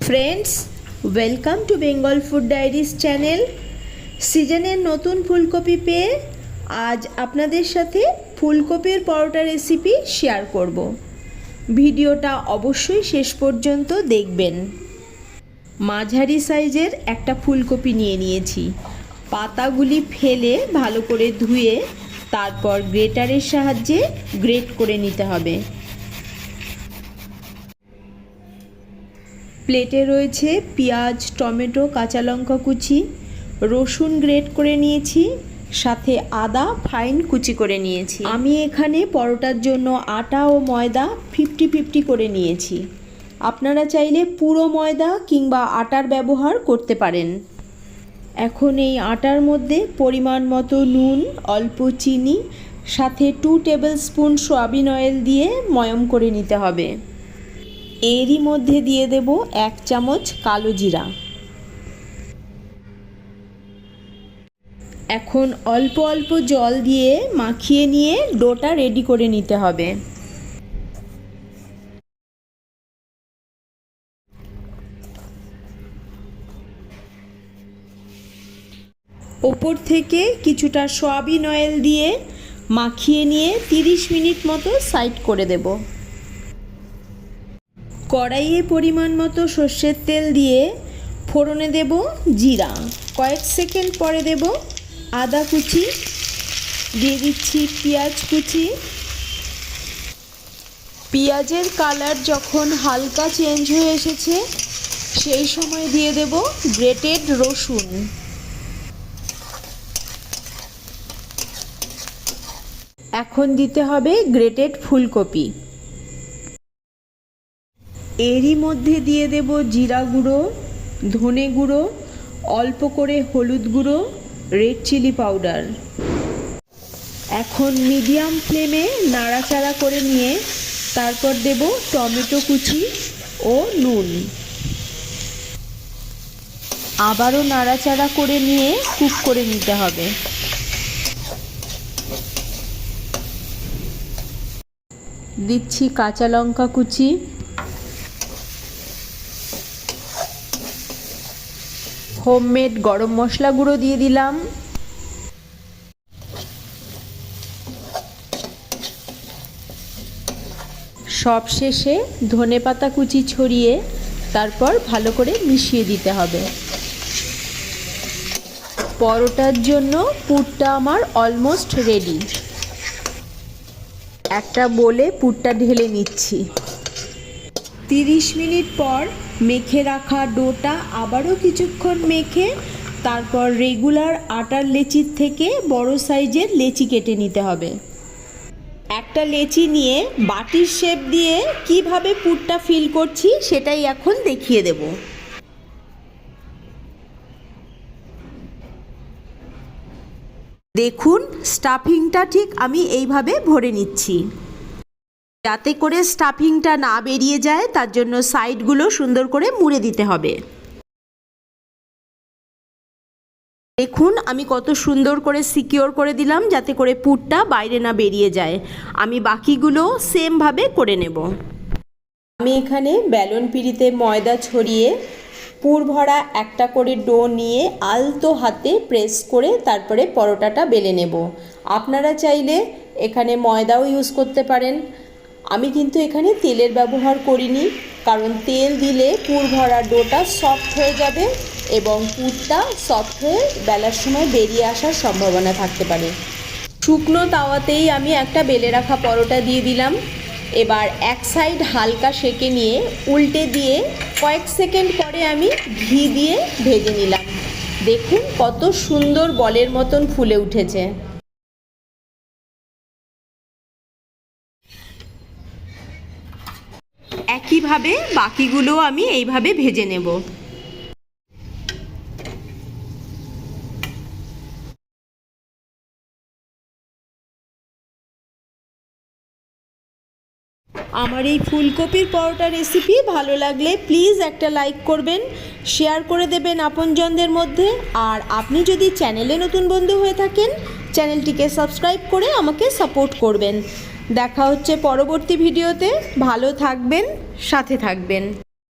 Friends, welcome to Bengal food diaries channel. সিজনের নতুন ফুলকপি পেয়ে আজ আপনাদের সাথে ফুলকপির পরোটা রেসিপি শেয়ার করব। ভিডিওটা অবশ্যই শেষ পর্যন্ত দেখবেন। মাঝারি সাইজের একটা ফুলকপি নিয়ে নিয়েছি। পাতাগুলি ফেলে ভালো করে ধুয়ে তারপর গ্রেটারের সাহায্যে গ্রেট করে নিতে হবে। প্লেটে রয়েছে পেঁয়াজ, টমেটো, কাঁচা লঙ্কা কুচি, রসুন গ্রেট করে নিয়েছি, সাথে আদা ফাইন কুচি করে নিয়েছি। আমি এখানে পরোটার জন্য আটা ও ময়দা 50-50 করে নিয়েছি। আপনারা চাইলে পুরো ময়দা কিংবা আটার ব্যবহার করতে পারেন। এখন এই আটার মধ্যে পরিমাণ মতো নুন, অল্প চিনি, সাথে 2 টেবিল স্পুন সয়াবিন অয়েল দিয়ে ময়ম করে নিতে হবে। এরই মধ্যে দিয়ে দেব 1 চামচ কালো জিরা। এখন অল্প অল্প জল দিয়ে মাখিয়ে নিয়ে ডোটা রেডি করে নিতে হবে। ওপর থেকে কিছুটা সয়াবিন অয়েল দিয়ে মাখিয়ে নিয়ে 30 মিনিট মতো সাইড করে দেব। কড়াইয়ে পরিমাণ মতো সর্ষের তেল দিয়ে ফোড়নে দেব জিরা। কয়েক সেকেন্ড পরে দেব আদা কুচি, দিয়ে দিচ্ছি পেঁয়াজ কুচি। পেঁয়াজের কালার যখন হালকা চেঞ্জ হয়ে এসেছে সেই সময় দিয়ে দেব গ্রেটেড রসুন। এখন দিতে হবে গ্রেটেড ফুলকপি। এরই মধ্যে দিয়ে দেব জিরা গুঁড়ো, ধনে গুঁড়ো, অল্প করে হলুদ গুঁড়ো, রেড চিলি পাউডার। এখন মিডিয়াম ফ্লেমে নাড়াচাড়া করে নিয়ে তারপর দেব টমেটো কুচি ও নুন। আবারও নাড়াচাড়া করে নিয়ে কুক করে নিতে হবে। দিচ্ছি কাঁচা লঙ্কা কুচি, হোমমেড গরম মশলা গুঁড়ো দিয়ে দিলাম, সবশেষে ধনেপাতা কুচি ছড়িয়ে তারপর ভালো করে মিশিয়ে দিতে হবে। পরোটার জন্য পুরটা আমার অলমোস্ট রেডি। একটা বোলে পুরটা ঢেলে নিচ্ছি। 30 মিনিট পর মেখে রাখা ডোটা আবারও কিছুক্ষণ মেখে তারপর রেগুলার আটার লেচির থেকে বড় সাইজের লেচি কেটে নিতে হবে। একটা লেচি নিয়ে বাটির শেপ দিয়ে কিভাবে পুরটা ফিল করছি সেটাই এখন দেখিয়ে দেব। দেখুন, স্টাফিংটা ঠিক আমি এইভাবে ভরে নিচ্ছি। যাতে করে স্টাফিংটা না বেরিয়ে যায় তার জন্য সাইডগুলো সুন্দর করে মুড়ে দিতে হবে। দেখুন আমি কত সুন্দর করে সিকিওর করে দিলাম যাতে করে পুরটা বাইরে না বেরিয়ে যায়। আমি বাকিগুলো সেমভাবে করে নেব। আমি এখানে বেলন পিঁড়িতে ময়দা ছড়িয়ে পুর ভরা একটা করে ডো নিয়ে আলতো হাতে প্রেস করে তারপরে পরোটাটা বেলে নেব। আপনারা চাইলে এখানে ময়দাও ইউজ করতে পারেন। আমি কিন্তু এখানে তেলের ব্যবহার করিনি, কারণ তেল দিলে পুর ভরা ডোটা সফট হয়ে যাবে এবং পুরটা সফট হয়ে বেলার সময় বেরিয়ে আসার সম্ভাবনা থাকতে পারে। শুকনো তাওয়াতেই আমি একটা বেলে রাখা পরোটা দিয়ে দিলাম। এবার এক সাইড হালকা সেঁকে নিয়ে উল্টে দিয়ে কয়েক সেকেন্ড পরে আমি ঘি দিয়ে ভেজে নিলাম। দেখুন কত সুন্দর বলের মতন ফুলে উঠেছে। একইভাবে বাকিগুলো আমি এইভাবে ভেজে নেব। আমার এই ফুলকপির পরোটা রেসিপি ভালো লাগলে প্লিজ একটা লাইক করবেন, শেয়ার করে দেবেন আপনজনদের মধ্যে। আর আপনি যদি চ্যানেলে নতুন বন্ধু হয়ে থাকেন চ্যানেলটিকে সাবস্ক্রাইব করে আমাকে সাপোর্ট করবেন। দেখা হচ্ছে পরবর্তী ভিডিওতে। ভালো থাকবেন, সাথে থাকবেন।